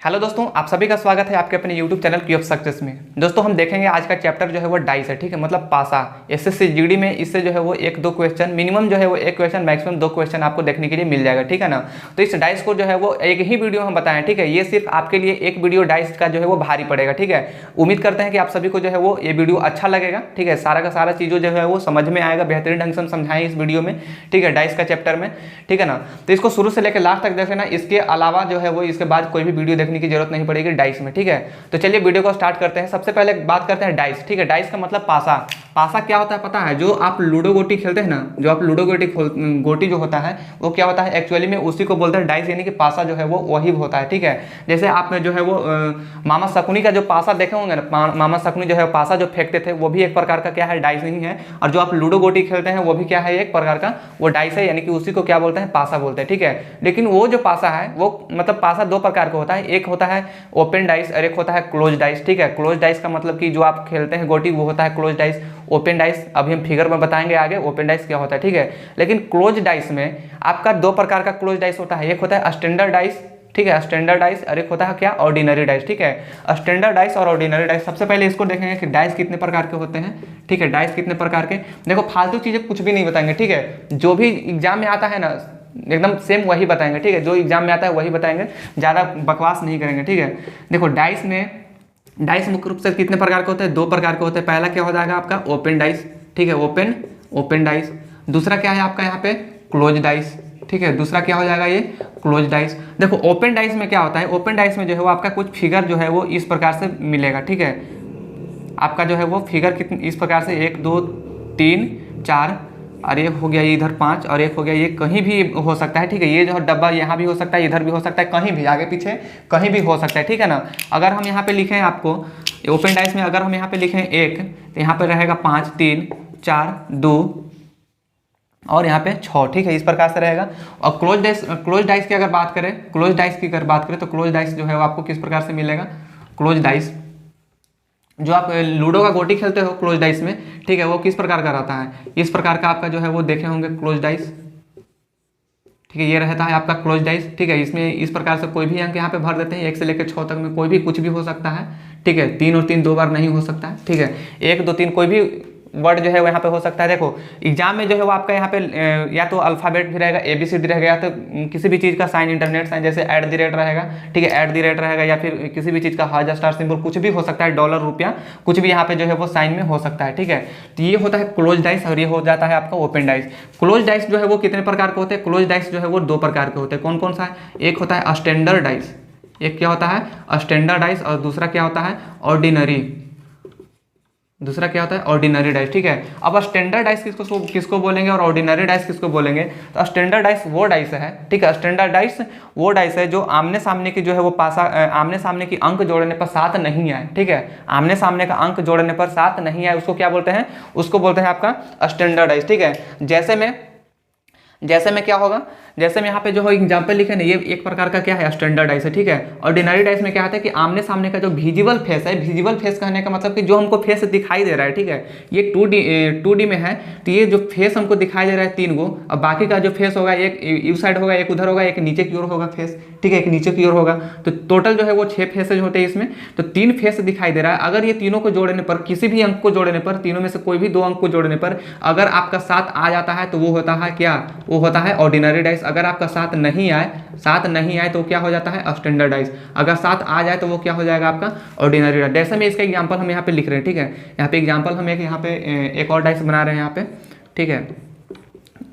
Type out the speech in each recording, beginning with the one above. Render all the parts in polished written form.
Hello दोस्तों, आप सभी का स्वागत है आपके अपने YouTube चैनल की ऑफ सक्सेस में। दोस्तों हम देखेंगे आज का चैप्टर जो है वो डाइस है, ठीक है। मतलब पासा एसएससी जीडी में इससे जो है वो एक दो क्वेश्चन मिनिमम जो है वो एक क्वेश्चन मैक्सिमम दो क्वेश्चन आपको देखने के लिए मिल जाएगा, ठीक है ना। तो इस डाइस को जो है वो एक ही वीडियो हम बताएं, ठीक है। ये सिर्फ आपके लिए एक वीडियो डाइस का जो है वो भारी पड़ेगा, ठीक है। उम्मीद करते हैं कि आप सभी को जो है वो ये वीडियो अच्छा लगेगा, ठीक है। सारा का सारा चीज़ों जो है वो समझ में आएगा, बेहतरीन ढंग से हम समझाएं इस वीडियो में, ठीक है, डाइस का चैप्टर में, ठीक है ना। तो इसको शुरू से लेकर लास्ट तक देख लेना। इसके अलावा जो है वो इसके बाद कोई भी वीडियो देखने की जरूरत नहीं पड़ेगी डाइस में, ठीक है। तो चलिए वीडियो को स्टार्ट करते हैं। सबसे पहले बात करते हैं डाइस, ठीक है। डाइस का मतलब पासा। पासा क्या होता है पता है? जो आप लूडो गोटी खेलते हैं ना, जो आप लूडो गोटी जो होता है वो क्या होता है एक्चुअली में, उसी को बोलते हैं डाइस, यानी कि पासा जो है वो वही होता है, ठीक है। जैसे आप जो है वो मामा शकुनी का जो पासा देखे होंगे ना, मामा शकुनी जो है पासा जो फेंकते थे वो भी एक प्रकार का क्या है, डाइस नहीं है। और जो आप लूडो गोटी खेलते हैं वो भी क्या है, एक प्रकार का वो डाइस है, यानी कि उसी को क्या बोलते हैं, पासा बोलते हैं, ठीक है। लेकिन वो जो पासा है वो मतलब पासा दो प्रकार का होता है। एक होता है ओपन डाइस और एक होता है क्लोज डाइस, ठीक है। क्लोज डाइस का मतलब कि जो आप खेलते हैं गोटी वो होता है क्लोज डाइस। ओपन डाइस अभी हम फिगर में बताएंगे आगे ओपन डाइस क्या होता है, ठीक है। लेकिन क्लोज डाइस में आपका दो प्रकार का क्लोज डाइस होता है। एक होता है स्टैंडर्ड डाइस, ठीक है, स्टैंडर्ड डाइस, और एक होता है क्या, ऑर्डिनरी डाइस, ठीक है। स्टैंडर्ड डाइस और ऑर्डिनरी डाइस। सबसे पहले इसको देखेंगे कि डाइस कितने प्रकार के होते हैं, ठीक है। डाइस कितने प्रकार के, देखो फालतू चीजें कुछ भी नहीं बताएंगे, ठीक है। जो भी एग्जाम में आता है ना एकदम सेम वही बताएंगे, ठीक है। जो एग्जाम में आता है वही बताएंगे, ज़्यादा बकवास नहीं करेंगे, ठीक है। देखो डाइस मुख्य रूप से कितने प्रकार के होते हैं, दो प्रकार के होते हैं। पहला क्या हो जाएगा आपका ओपन डाइस, ठीक है, ओपन डाइस। दूसरा क्या है आपका यहाँ पे क्लोज डाइस, ठीक है। दूसरा क्या हो जाएगा ये क्लोज डाइस। देखो ओपन डाइस में क्या होता है, ओपन डाइस में जो है वो आपका कुछ फिगर जो है वो इस प्रकार से मिलेगा, ठीक है। आपका जो है वो फिगर कितने इस प्रकार से 1 2 3 4 और एक हो गया ये इधर 5 और एक हो गया ये, कहीं भी हो सकता है, ठीक है। ये जो डब्बा यहाँ भी हो सकता है, इधर भी हो सकता है, कहीं भी आगे पीछे कहीं भी हो सकता है, ठीक है ना। अगर हम यहाँ पे लिखें आपको ओपन डाइस में, अगर हम यहाँ पे लिखें 1 तो यहाँ पे रहेगा 5 3 4 2 और यहाँ पे 6, ठीक है, इस प्रकार से रहेगा। और क्लोज डाइस की अगर बात करें, तो क्लोज डाइस जो है वो आपको किस प्रकार से मिलेगा। क्लोज डाइस जो आप लूडो का गोटी खेलते हो क्लोज डाइस में, ठीक है, वो किस प्रकार का रहता है, इस प्रकार का आपका जो है वो देखे होंगे क्लोज डाइस, ठीक है। ये रहता है आपका क्लोज डाइस, ठीक है। इसमें इस प्रकार से कोई भी अंक यहाँ पे भर देते हैं, 1 से लेकर 6 तक में कोई भी कुछ भी हो सकता है, ठीक है। 3 और 3 दो बार नहीं हो सकता है, ठीक है। 1 2 3 कोई भी वर्ड जो है वो यहाँ पे हो सकता है। देखो एग्जाम में जो है वो आपका यहाँ पे या तो अल्फाबेट भी रहेगा, ABCD रहेगा, या तो किसी भी चीज़ का साइन, इंटरनेट साइन, जैसे @ रहेगा, ठीक है, @ रहेगा, या फिर किसी भी चीज़ का हाज स्टार सिंबल कुछ भी हो सकता है, डॉलर रुपया कुछ भी यहाँ पे जो है वो साइन में हो सकता है, ठीक है। तो ये होता है क्लोज डाइस और ये हो जाता है आपका ओपन डाइस। क्लोज डाइस जो है वो कितने प्रकार के होते हैं, क्लोज डाइस जो है वो 2 प्रकार के होते हैं। कौन कौन सा है, एक होता है स्टैंडर्ड डाइस, एक क्या होता है स्टैंडर्ड डाइस, और दूसरा क्या होता है ऑर्डिनरी, दूसरा क्या होता है ऑर्डिनरी डाइस, ठीक है। अब स्टैंडर्ड डाइस किसको बोलेंगे और ऑर्डिनरी डाइस किसको बोलेंगे, तो स्टैंडर्ड डाइस वो डाइस है, ठीक है। स्टैंडर्ड डाइस वो डाइस है जो आमने सामने की जो है वो पासा आमने सामने की अंक जोड़ने पर 7 नहीं आए, ठीक है। आमने सामने का अंक जोड़ने पर 7 नहीं आए, उसको क्या बोलते हैं, उसको बोलते हैं आपका स्टैंडर्ड डाइस, ठीक है। जैसे में क्या होगा, जैसे में यहाँ पे जो है एग्जाम्पल लिखे ना, ये एक प्रकार का क्या है स्टैंडर्ड डाइस है, ठीक है। ऑर्डिनरी डाइस में क्या होता है कि आमने सामने का जो विजिबल फेस है, विजिबल फेस कहने का मतलब कि जो हमको फेस दिखाई दे रहा है, ठीक है। ये 2D में है, तो ये जो फेस हमको दिखाई दे रहा है 3 गो, और बाकी का जो फेस होगा एक इस साइड होगा, एक उधर होगा, एक नीचे की ओर होगा फेस, ठीक है, एक नीचे की ओर होगा। तो टोटल जो है वो 6 फेसेज होते हैं इसमें, तो 3 फेस दिखाई दे रहा है। अगर ये तीनों को जोड़ने पर, किसी भी अंक को जोड़ने पर, तीनों में से कोई भी 2 अंक को जोड़ने पर अगर आपका 7 आ जाता है तो वो होता है क्या, वो होता है ऑर्डिनरी डाइस। अगर आपका 7 नहीं आए तो क्या हो जाता है स्टैंडर्ड डाइस। अगर 7 आ जाए तो वो क्या हो जाएगा आपका ऑर्डिनरी डाइस। जैसे में इसका एग्जांपल हम यहाँ पे लिख रहे हैं, ठीक है। यहाँ पे एग्जांपल हम एक और डाइस बना रहे हैं यहाँ पे, ठीक है।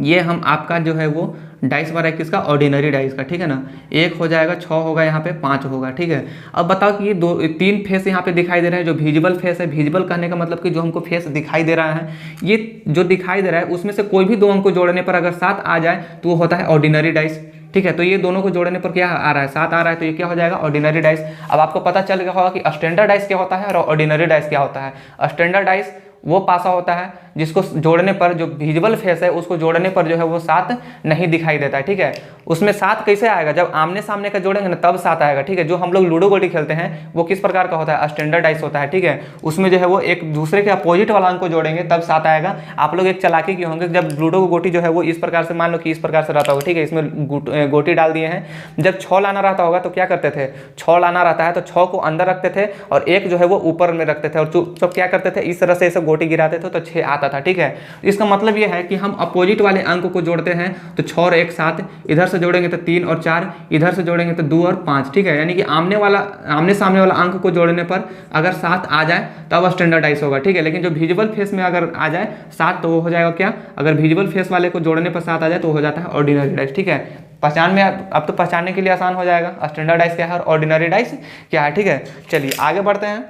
ये हम आपका जो है वो डाइस बना है किसका, ऑर्डिनरी डाइस का, ठीक है ना। 1 हो जाएगा, 6 होगा, यहाँ पे 5 होगा, ठीक है। अब बताओ कि ये 3 फेस यहाँ पे दिखाई दे रहे हैं, जो विजिबल फेस है, विजिबल कहने का मतलब कि जो हमको फेस दिखाई दे रहा है, ये जो दिखाई दे रहा है उसमें से कोई भी 2 अंक को जोड़ने पर अगर 7 आ जाए तो वो होता है ऑर्डिनरी डाइस, ठीक है। तो ये दोनों को जोड़ने पर क्या आ रहा है, 7 आ रहा है, तो ये क्या हो जाएगा ऑर्डिनरी डाइस। अब आपको पता चल गया होगा कि स्टैंडर्ड डाइस क्या होता है और ऑर्डिनरी डाइस क्या होता है। स्टैंडर्ड डाइस वो पासा होता है जिसको जोड़ने पर जो विजुअल फेस है उसको जोड़ने पर जो है वो 7 नहीं दिखाई देता है, ठीक है। उसमें 7 कैसे आएगा, जब आमने सामने का जोड़ेंगे ना तब 7 आएगा, ठीक है। जो हम लोग लूडो गोटी खेलते हैं वो किस प्रकार का होता है, स्टैंडर्डाइज होता है, ठीक है। उसमें जो है वो एक दूसरे के अपोजिट वाला अंक को जोड़ेंगे तब 7 आएगा। आप लोग एक चालाकी किए होंगे, जब लूडो को गोटी जो है वो इस प्रकार से, मान लो कि इस प्रकार से रहता होगा, ठीक है, इसमें गोटी डाल दिए हैं। जब 6 लाना रहता होगा तो क्या करते थे, 6 लाना रहता है तो 6 को अंदर रखते थे और एक जो है वो ऊपर में रखते थे, और चुपचाप क्या करते थे, इस तरह से ऐसे गोटी गिराते थे तो 6 आता था, ठीक है। इसका मतलब ये है कि हम अपोजिट वाले अंक को जोड़ते हैं तो 6 और 1 7, इधर से जोड़ेंगे तो 3 और 4, इधर से जोड़ेंगे तो 2 और 5, ठीक है। यानी कि आमने सामने वाला अंक को जोड़ने पर अगर 7 आ जाए तब स्टैंडर्डाइज होगा, ठीक है। लेकिन जो विजुअल फेस में अगर आ जाए 7 तो वो हो जाएगा क्या, अगर विजुअल फेस वाले को जोड़ने पर 7 आ जाए तो हो जाता है ऑर्डिनरी डाइस, ठीक है। पहचान में अब तो पहचानने के लिए आसान हो जाएगा स्टैंडर्डाइज क्या है और ऑर्डिनरी डाइस क्या है, ठीक है। चलिए आगे बढ़ते हैं,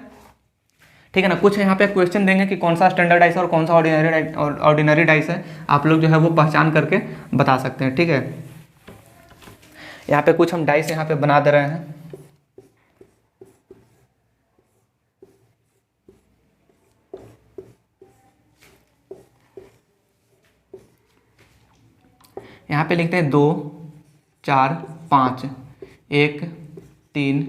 ठीक है ना। कुछ यहाँ पे क्वेश्चन देंगे कि कौन सा स्टैंडर्डाइज है और कौन सा ऑर्डिनरी डाइस है, आप लोग जो है वो पहचान करके बता सकते हैं, ठीक है। यहाँ पे कुछ हम डाइस यहाँ पे बना दे रहे हैं। यहाँ पे लिखते हैं 2 4 5 1 3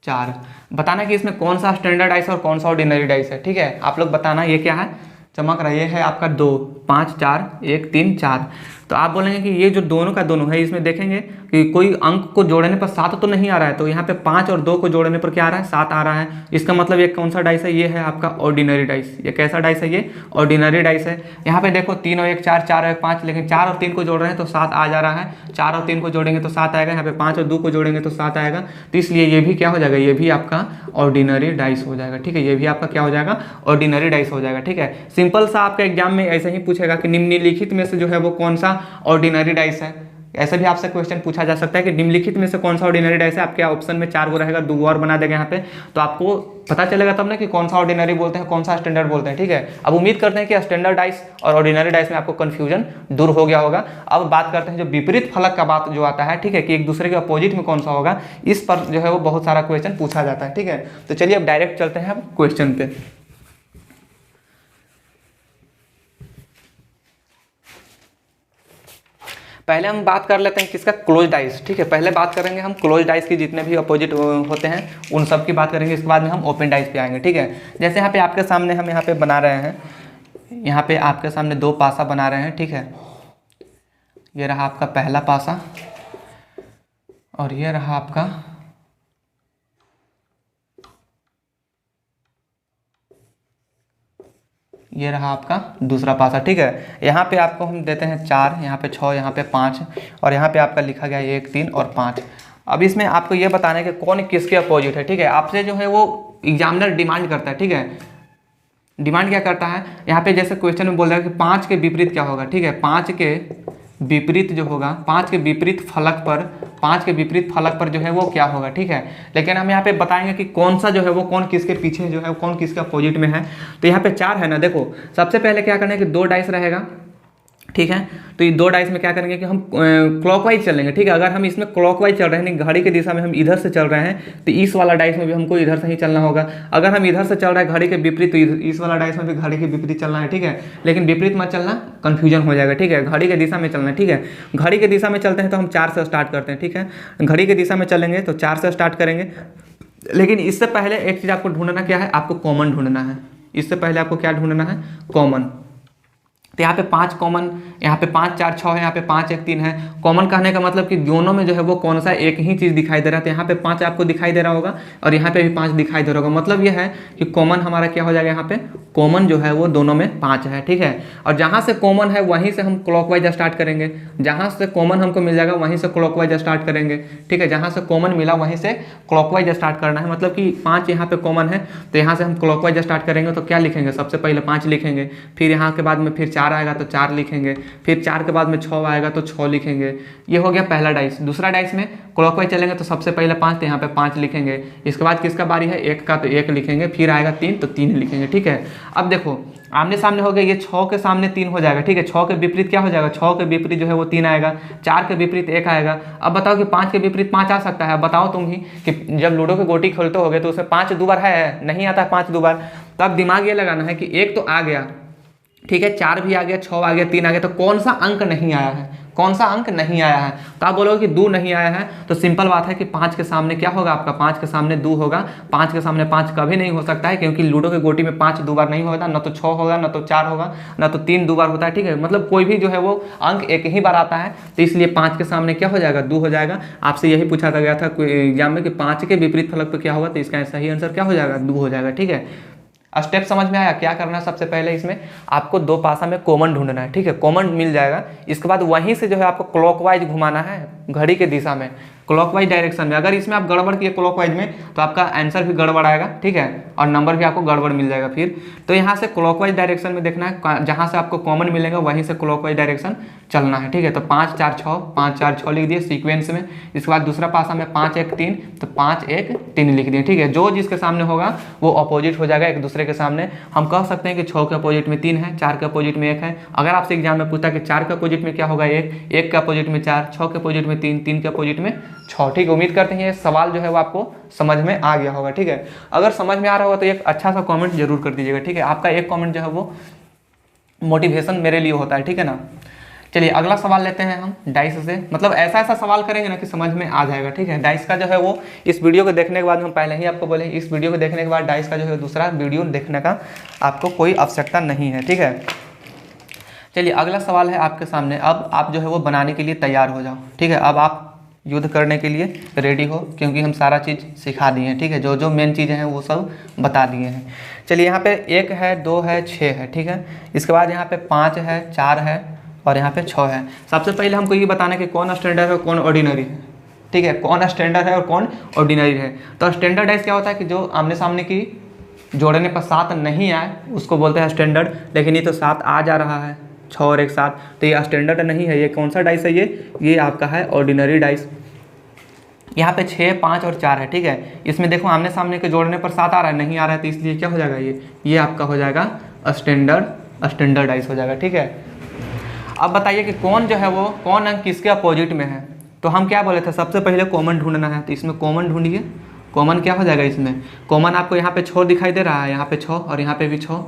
4। बताना कि इसमें कौन सा स्टैंडर्ड डाइस और कौन सा ऑर्डिनरी डाइस है, ठीक है। आप लोग बताना ये क्या है, चमक रहा है, ये है आपका 2 5 4 1 3 4। तो आप बोलेंगे कि ये जो दोनों का दोनों है, इसमें देखेंगे कि कोई अंक को जोड़ने पर 7 तो नहीं आ रहा है, तो यहाँ पे 5 और 2 को जोड़ने पर क्या आ रहा है, 7 आ रहा है। इसका मतलब ये कौन सा डाइस है, ये है आपका ऑर्डिनरी डाइस। ये कैसा डाइस है, ये ऑर्डिनरी डाइस है। यहाँ पे देखो 3 और 1 4, 4 और 1 5, लेकिन 4 और 3 को जोड़ रहे हैं तो 7 आ जा रहा है। 4 और 3 को जोड़ेंगे तो 7 आएगा, यहाँ पे 5 और 2 को जोड़ेंगे तो 7 आएगा। तो इसलिए ये भी क्या हो जाएगा, ये भी आपका ऑर्डिनरी डाइस हो जाएगा, ठीक है। ये भी आपका क्या हो जाएगा, ऑर्डिनरी डाइस हो जाएगा, ठीक है। सिंपल सा आपका एग्जाम में ऐसे ही पूछेगा कि निम्नलिखित में से जो है वो कौन सा ऑर्डिनरी डाइस है। ऐसे भी आपसे क्वेश्चन पूछा जा सकता है कि निम्नलिखित में से कौन सा ऑर्डिनरी डाइस है। आपके ऑप्शन में 4 गो रहेगा, 2 और बना देगा यहाँ पे, तो आपको पता चलेगा तब ना कि कौन सा ऑर्डिनरी बोलते हैं, कौन सा स्टैंडर्ड बोलते हैं, ठीक है। अब उम्मीद करते हैं कि स्टैंडर्ड डाइस और ऑर्डिनरी डाइस में आपको कंफ्यूजन दूर हो गया होगा। अब बात करते हैं जो विपरीत फलक का बात जो आता है, ठीक है, कि एक दूसरे के अपोजिट में कौन सा होगा, इस पर जो है वो बहुत सारा क्वेश्चन पूछा जाता है, ठीक है। तो चलिए अब डायरेक्ट चलते हैं अब क्वेश्चन पे। पहले हम बात कर लेते हैं किसका, क्लोज डाइस, ठीक है। पहले बात करेंगे हम क्लोज डाइस की, जितने भी अपोजिट होते हैं उन सब की बात करेंगे। इसके बाद में हम ओपन डाइस पे आएंगे, ठीक है। जैसे यहाँ पे आपके सामने हम यहाँ पे बना रहे हैं, यहाँ पे आपके सामने 2 पासा बना रहे हैं, ठीक है। ये रहा आपका पहला पासा और ये रहा आपका ये रहा आपका दूसरा पासा, ठीक है। यहाँ पे आपको हम देते हैं 4, यहाँ पे 6, यहाँ पे 5 और यहाँ पे आपका लिखा गया 1 3 और 5। अब इसमें आपको ये बताना है कि कौन किसके अपोजिट है, ठीक है। आपसे जो है वो एग्जामिनर डिमांड करता है, ठीक है। डिमांड क्या करता है, यहाँ पे जैसे क्वेश्चन में बोल रहा है कि 5 के विपरीत क्या होगा, ठीक है। 5 के विपरीत जो होगा, 5 के विपरीत फलक पर, 5 के विपरीत फलक पर जो है वो क्या होगा, ठीक है। लेकिन हम यहाँ पे बताएंगे कि कौन सा जो है वो कौन किसके पीछे जो है, कौन किसके अपोजिट में है। तो यहाँ पे 4 है ना, देखो सबसे पहले क्या करना है कि 2 डाइस रहेगा, ठीक है। तो ये 2 डाइस में क्या करेंगे कि हम क्लॉकवाइज चलेंगे, ठीक है। अगर हम इसमें क्लॉकवाइज चल रहे हैं, घड़ी की दिशा में हम इधर से चल रहे हैं, तो इस वाला डाइस में भी हमको इधर से ही चलना होगा। अगर हम इधर से चल रहे हैं घड़ी के विपरीत, तो इस वाला डाइस में भी घड़ी के विपरीत चलना है, ठीक है। लेकिन विपरीत मत चलना, कन्फ्यूजन हो जाएगा, ठीक है। घड़ी के दिशा में चलना है, ठीक है। घड़ी के दिशा में चलते हैं तो हम 4 से स्टार्ट करते हैं, ठीक है। घड़ी के दिशा में चलेंगे तो 4 से स्टार्ट करेंगे। लेकिन इससे पहले एक चीज़ आपको ढूंढना क्या है, आपको कॉमन ढूंढना है। इससे पहले आपको क्या ढूंढना है, कॉमन। तो यहाँ पे 5 कॉमन, यहाँ पे 5 4 6 है, यहाँ पे 5 1 3 है। कॉमन कहने का मतलब कि दोनों में जो है वो कौन सा एक ही चीज़ दिखाई दे रहा है। तो यहाँ पे 5 आपको दिखाई दे रहा होगा और यहाँ पे भी 5 दिखाई दे रहा होगा। मतलब ये है कि कॉमन हमारा क्या हो जाएगा, यहाँ पे कॉमन जो है वो दोनों में 5 है, ठीक है। और जहाँ से कॉमन है वहीं से हम क्लॉकवाइज स्टार्ट करेंगे। जहाँ से कॉमन हमको मिल जाएगा वहीं से क्लॉकवाइज स्टार्ट करेंगे, ठीक है। जहाँ से कॉमन मिला वहीं से क्लॉकवाइज स्टार्ट करना है। मतलब कि 5 यहाँ पे कॉमन है तो यहाँ से हम क्लॉकवाइज स्टार्ट करेंगे। तो क्या लिखेंगे, सबसे पहले 5 लिखेंगे, फिर यहाँ के बाद में फिर 4 आएगा तो 4 लिखेंगे, फिर 4 के बाद में 6 आएगा तो 6 लिखेंगे। ये हो गया पहला डाइस। दूसरा डाइस में क्लॉकवाइज चलेंगे तो सबसे पहले 5, तो यहाँ पे 5 लिखेंगे। इसके बाद किसका बारी है, 1 का, तो 1 लिखेंगे। फिर आएगा 3 तो 3 लिखेंगे, ठीक है। अब देखो आमने सामने हो गया, ये 6 के सामने 3 हो जाएगा, ठीक है। 6 के विपरीत क्या हो जाएगा, 6 के विपरीत जो है वो 3 आएगा। 4 के विपरीत 1 आएगा। अब बताओ कि 5 के विपरीत 5 आ सकता है। अब बताओ तुम ही कि जब लूडो की गोटी खेलते होगे तो उसमें 5 2 बार है, नहीं आता है 5 2 बार। तो अब दिमाग ये लगाना है कि 1 तो आ गया, ठीक है, 4 भी आ गया, 6 आ गया, 3 आ गया, तो कौन सा अंक नहीं आया है, कौन सा अंक नहीं आया है? तो आप बोलोगे कि 2 नहीं आया है, तो सिंपल बात है कि 5 के सामने क्या होगा आपका, 5 के सामने 2 होगा। 5 के सामने 5 कभी नहीं हो सकता है, क्योंकि लूडो के गोटी में 5 2 बार नहीं होता, ना तो 6 होगा, ना तो 4 होगा, ना तो 3 2 बार होता है। ठीक है, मतलब कोई भी जो है वो अंक एक ही बार आता है, तो इसलिए 5 के सामने क्या हो जाएगा, 2 हो जाएगा। आपसे यही पूछा गया था एग्जाम में कि 5 के विपरीत फलक पर क्या होगा, तो इसका सही आंसर क्या हो जाएगा, 2 हो जाएगा। ठीक है, स्टेप समझ में आया? क्या करना है सबसे पहले, इसमें आपको 2 पासा में कॉमन ढूंढना है। ठीक है, कॉमन मिल जाएगा, इसके बाद वहीं से जो है आपको क्लॉकवाइज घुमाना है घड़ी के दिशा में, क्लॉकवाइज डायरेक्शन में। अगर इसमें आप गड़बड़ किए क्लॉकवाइज में तो आपका आंसर भी गड़बड़ आएगा। ठीक है, और नंबर भी आपको गड़बड़ मिल जाएगा फिर। तो यहाँ से क्लॉकवाइज डायरेक्शन में देखना है, जहाँ से आपको कॉमन मिलेगा वहीं से क्लॉकवाइज डायरेक्शन चलना है। ठीक है, तो 5 4 6, 5 4 6 लिख दिए सीक्वेंस में। इसके बाद दूसरा पासा में 5 1 3, तो 5 1 3 लिख दिए। ठीक है, जो जिसके सामने होगा वो अपोजिट हो जाएगा एक दूसरे के सामने। हम कह सकते हैं कि 6 के अपोजिट में 3 है, 4 के अपोजिट में 1 है। अगर आपसे एग्जाम में पूछता कि 4 के अपोजिट में क्या होगा 1, 1 के अपोजिट में 4, 6 के अपोजिट में 3, 3 के अपोजिट में 6। ठीक है, उम्मीद करते हैं ये सवाल जो है वो आपको समझ में आ गया होगा। ठीक है, अगर समझ में आ रहा होगा तो एक अच्छा सा कमेंट जरूर कर दीजिएगा। ठीक है, आपका एक कमेंट जो है वो मोटिवेशन मेरे लिए होता है। ठीक है ना। चलिए अगला सवाल लेते हैं हम डाइस से, मतलब ऐसा ऐसा सवाल करेंगे ना कि समझ में आ जाएगा। ठीक है, डाइस का जो है वो इस वीडियो को देखने के बाद, हम पहले ही आपको बोले इस वीडियो को देखने के बाद डाइस का जो है दूसरा वीडियो देखने का आपको कोई आवश्यकता नहीं है। ठीक है, चलिए अगला सवाल है आपके सामने। अब आप जो है वो बनाने के लिए तैयार हो जाओ। ठीक है, अब आप युद्ध करने के लिए रेडी हो, क्योंकि हम सारा चीज़ सिखा दिए हैं। ठीक है, जो जो मेन चीज़ें हैं वो सब बता दिए हैं। चलिए यहाँ पे 1 है, 2 है, 6 है। ठीक है, इसके बाद यहाँ पे 5 है, 4 है और यहाँ पे 6 है। सबसे पहले हमको ये बताना है कि कौन स्टैंडर्ड है और कौन ऑर्डिनरी है। ठीक है, कौन स्टैंडर्ड है और कौन ऑर्डिनरी है। तो स्टैंडर्ड डाइस क्या होता है कि जो आमने सामने की जोड़ने पर 7 नहीं आए उसको बोलते हैं स्टैंडर्ड। लेकिन ये तो 7 आ जा रहा है, 6 और 1 7, तो ये स्टैंडर्ड नहीं है। ये कौन सा डाइस है, ये आपका है ऑर्डिनरी डाइस। यहाँ पे 6 5 और 4 है। ठीक है, इसमें देखो आमने सामने के जोड़ने पर 7 आ रहा है, नहीं आ रहा है, तो इसलिए क्या हो जाएगा, ये आपका हो जाएगा स्टैंडर्ड डाइस हो जाएगा। ठीक है, अब बताइए कि कौन जो है वो कौन अंक किसके अपोजिट में है। तो हम क्या बोले थे, सबसे पहले कॉमन ढूंढना है, तो इसमें कॉमन ढूंढिए। कॉमन क्या हो जाएगा, इसमें कॉमन आपको यहाँ पे 6 दिखाई दे रहा है, यहाँ पे 6 और यहाँ पे भी 6।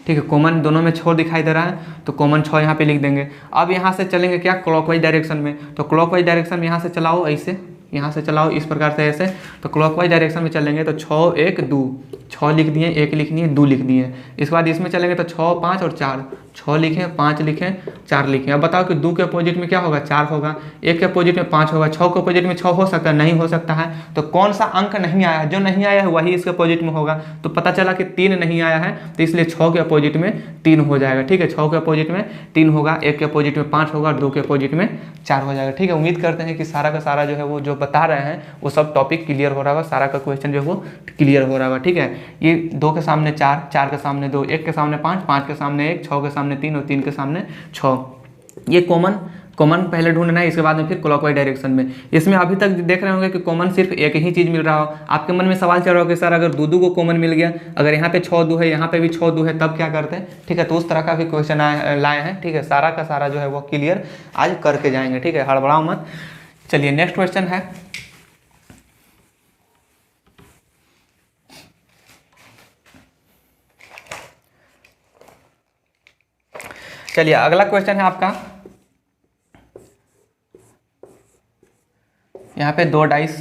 ठीक है, कॉमन दोनों में 6 दिखाई दे रहा है, तो कॉमन 6 यहाँ पे लिख देंगे। अब यहाँ से चलेंगे क्या, क्लॉकवाइज डायरेक्शन में। तो क्लॉकवाइज डायरेक्शन में यहाँ से चलाओ, ऐसे यहाँ से चलाओ इस प्रकार से ऐसे, तो क्लॉकवाइज डायरेक्शन में चलेंगे तो 6 1 2, 6 लिख दिए, 1 लिख दिए, 2 लिख दिए। इसके बाद इसमें चलेंगे तो 6 5 और 4, 6 लिखें, 5 लिखें, 4 लिखें। अब बताओ कि 2 के अपोजिट में क्या होगा, 4 होगा, 1 के अपोजिट में 5 होगा, 6 के अपोजिट में 6 हो सकता है, नहीं हो सकता है। तो कौन सा अंक नहीं आया है, जो नहीं आया है वही इसके अपोजिट में होगा। तो पता चला कि 3 नहीं आया है, तो इसलिए 6 के अपोजिट में 3 हो जाएगा। ठीक है, 6 के अपोजिट में 3 होगा, 1 के अपोजिट में 5 होगा और 2 के अपोजिट में 4 हो जाएगा। ठीक है, उम्मीद करते हैं कि सारा का सारा जो है वो जो बता रहे हैं वो सब टॉपिक क्लियर हो रहा होगा, सारा का क्वेश्चन जो है वो क्लियर हो रहा होगा। ठीक है, ये 2 के सामने 4, 4 के सामने 2, 1 के सामने 5, 5 के सामने 1, 6 के सामने 3 और 3 के सामने 6। ये कॉमन पहले ढूंढना है, इसके बाद में फिर क्लॉकवाइज डायरेक्शन में। इसमें अभी तक देख रहे होंगे कि कॉमन सिर्फ एक ही चीज़ मिल रहा हो। आपके मन में सवाल चल रहा हो कि सर अगर 2 को कॉमन मिल गया, अगर यहाँ पे 6 2 है, यहाँ पे भी 6 2 है, तब क्या करते हैं। ठीक है, तो उस तरह का भी क्वेश्चन लाए हैं। ठीक है, सारा का सारा जो है वो क्लियर आज करके जाएंगे। ठीक है, हड़बड़ाओ मत। चलिए नेक्स्ट क्वेश्चन है, चलिए अगला क्वेश्चन है आपका, यहाँ पे 2 डाइस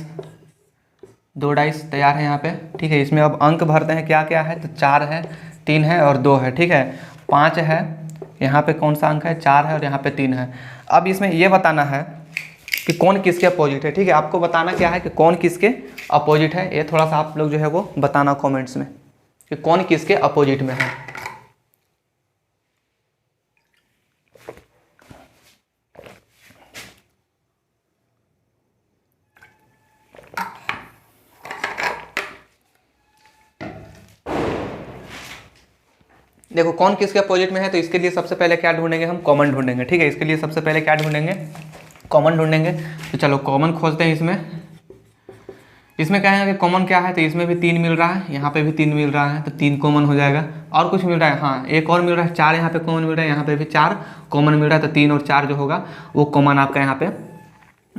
तैयार है यहाँ पे। ठीक है, इसमें अब अंक भरते हैं, क्या क्या है, तो 4 है, 3 है और 2 है। ठीक है, 5 है, यहाँ पे कौन सा अंक है, 4 है और यहाँ पे 3 है। अब इसमें ये बताना है कि कौन किसके अपोजिट है। ठीक है, आपको बताना क्या है कि कौन किसके अपोजिट है। ये थोड़ा सा आप लोग जो है वो बताना कमेंट्स में कि कौन किसके अपोजिट में है। देखो कौन किसके अपोजिट में है, तो इसके लिए सबसे पहले क्या ढूंढेंगे, हम कॉमन ढूंढेंगे। ठीक है, इसके लिए सबसे पहले क्या ढूंढेंगे, कॉमन ढूंढेंगे। तो चलो कॉमन खोजते हैं। इसमें कहेंगे कि कॉमन क्या है, तो इसमें भी 3 मिल रहा है, यहाँ पे भी 3 मिल रहा है, तो 3 कॉमन हो जाएगा। और कुछ मिल रहा है, हाँ एक और मिल रहा है, 4 यहाँ पे कॉमन मिल रहा है, यहाँ पे भी 4 कॉमन मिल रहा है, तो 3 और 4 जो होगा वो कॉमन आपका यहाँ पे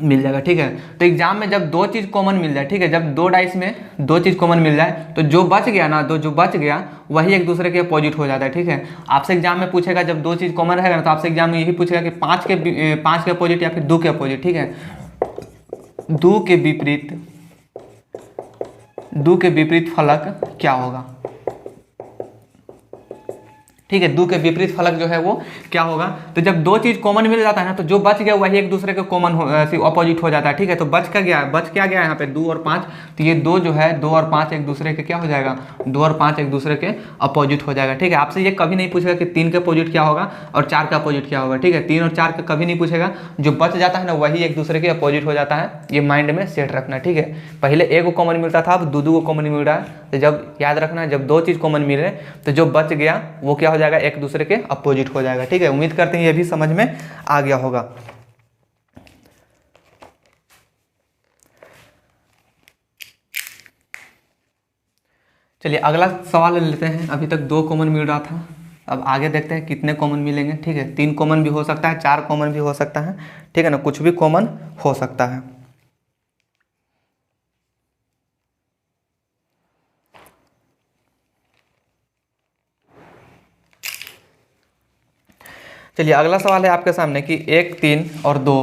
मिल जाएगा, ठीक है। तो एग्जाम में जब दो चीज़ कॉमन मिल जाए, ठीक है, जब दो डाइस में दो चीज़ कॉमन मिल जाए तो जो बच गया ना, तो जो बच गया वही एक दूसरे के अपोजिट हो जाता है, ठीक है। आपसे एग्जाम में पूछेगा जब दो चीज़ कॉमन रहेगा ना, तो आपसे एग्जाम में यही पूछेगा कि पाँच के अपोजिट या फिर 2 के अपोजिट, ठीक है। 2 के विपरीत फलक क्या होगा, ठीक है। 2 के विपरीत फलक जो है वो क्या होगा। तो जब दो चीज कॉमन मिल जाता है ना, तो जो बच गया वही एक दूसरे के कॉमन अपोजिट हो जाता है, ठीक है। तो बच क्या गया यहाँ पे 2 और 5, तो ये 2 जो है 2 और 5 एक दूसरे के क्या हो जाएगा, 2 और 5 एक दूसरे के अपोजिट हो जाएगा, ठीक है। आपसे ये कभी नहीं पूछेगा कि 3 के अपोजिट क्या होगा और 4 का अपोजिट क्या होगा, ठीक है। 3 और 4 का कभी नहीं पूछेगा, जो बच जाता है ना वही एक दूसरे के अपोजिट हो जाता है। ये माइंड में सेट रखना, ठीक है। पहले एक को कॉमन मिलता था, अब 2 को कॉमन मिल रहा है। तो जब याद रखना, जब दो चीज कॉमन मिले तो जो बच गया वो क्या हो जाएगा, एक दूसरे के अपोजिट हो जाएगा, ठीक है। उम्मीद करते हैं ये भी समझ में आ गया होगा। चलिए अगला सवाल ले लेते हैं। अभी तक 2 कॉमन मिल रहा था, अब आगे देखते हैं कितने कॉमन मिलेंगे, ठीक है। 3 कॉमन भी हो सकता है, 4 कॉमन भी हो सकता है, ठीक है ना, कुछ भी कॉमन हो सकता है। चलिए अगला सवाल है आपके सामने कि 1, 3 और 2,